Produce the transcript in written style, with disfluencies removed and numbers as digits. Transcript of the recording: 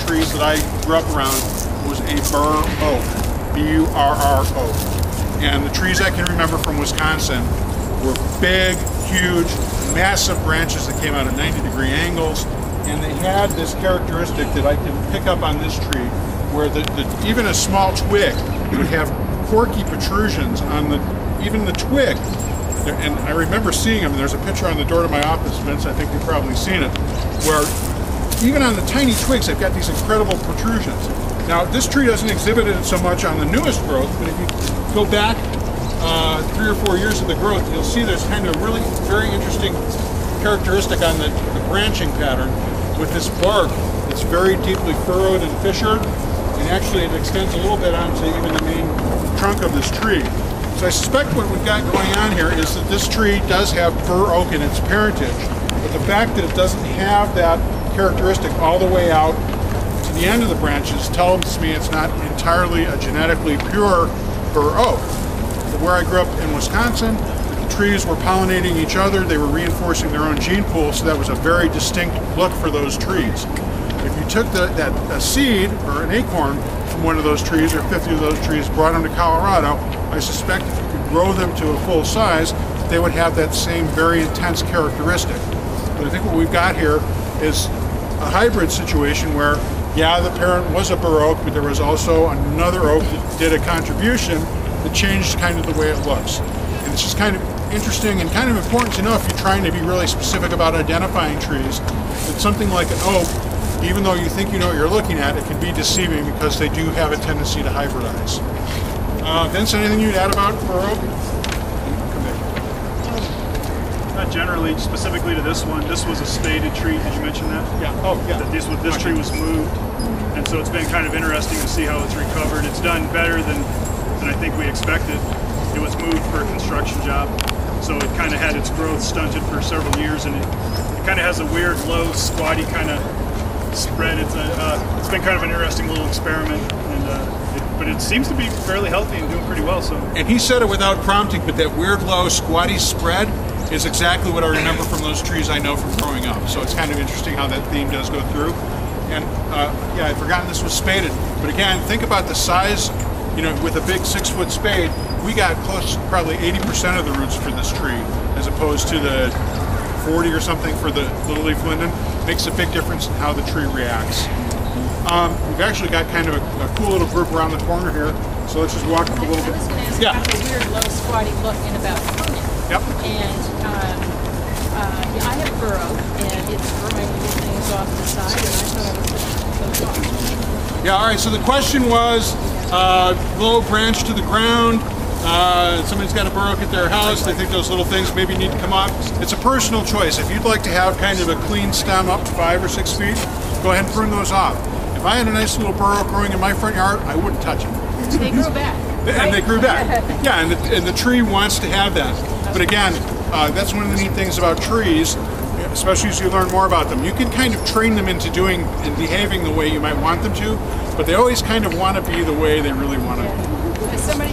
trees that I grew up around was a bur oak, B-U-R-R-O. And the trees I can remember from Wisconsin were big, huge, massive branches that came out at 90-degree angles, and they had this characteristic that I can pick up on this tree, where even a small twig would have quirky protrusions on even the twig. And I remember seeing them. There's a picture on the door to my office, Vince. I think you've probably seen it, where even on the tiny twigs, they've got these incredible protrusions. Now, this tree doesn't exhibit it so much on the newest growth, but if you go back 3 or 4 years of the growth, you'll see there's kind of a really very interesting characteristic on the branching pattern with this bark that's very deeply furrowed and fissured, and actually it extends a little bit onto even the main trunk of this tree. So I suspect what we've got going on here is that this tree does have bur oak in its parentage, but the fact that it doesn't have that characteristic all the way out to the end of the branches tells me it's not entirely a genetically pure bur oak. But where I grew up in Wisconsin, the trees were pollinating each other, they were reinforcing their own gene pool, so that was a very distinct look for those trees. If you took a seed or an acorn from one of those trees, or 50 of those trees, brought them to Colorado, I suspect if you could grow them to a full size, they would have that same very intense characteristic. But I think what we've got here is a hybrid situation where, yeah, the parent was a bur oak, but there was also another oak that did a contribution that changed kind of the way it looks. And it's just kind of interesting and kind of important to know if you're trying to be really specific about identifying trees, that something like an oak, even though you think you know what you're looking at, it can be deceiving because they do have a tendency to hybridize. Vince, anything you'd add about bur oak? Not generally, specifically to this one. This was a spaded tree. Did you mention that? Yeah. Oh, yeah. This tree was moved, and so it's been kind of interesting to see how it's recovered. It's done better than I think we expected. It was moved for a construction job, so it kind of had its growth stunted for several years, and it kind of has a weird, low, squatty kind of spread. It's been kind of an interesting little experiment, but it seems to be fairly healthy and doing pretty well. So. And he said it without prompting, but that weird, low, squatty spread is exactly what I remember from those trees I know from growing up. So it's kind of interesting how that theme does go through. And yeah, I'd forgotten this was spaded. But again, think about the size, you know, with a big 6-foot spade, we got close to probably 80% of the roots for this tree, as opposed to the 40 or something for the little leaf linden. Makes a big difference in how the tree reacts. We've actually got kind of a cool little group around the corner here. So let's just walk a little bit. I was going to ask about the weird low squatty look and about pruning. Yep. And yeah, I have bur oak, and it's growing little things off the side, and I thought I was going to close off. Yeah, all right, so the question was, low branch to the ground, somebody's got a bur oak at their house, they think those little things maybe need to come off. It's a personal choice. If you'd like to have kind of a clean stem up to 5 or 6 feet, go ahead and prune those off. If I had a nice little bur oak growing in my front yard, I wouldn't touch them. They grew back. And they grew back. Yeah, and the tree wants to have that. But again, that's one of the neat things about trees, especially as you learn more about them. You can kind of train them into doing and behaving the way you might want them to, but they always kind of want to be the way they really want to be. Somebody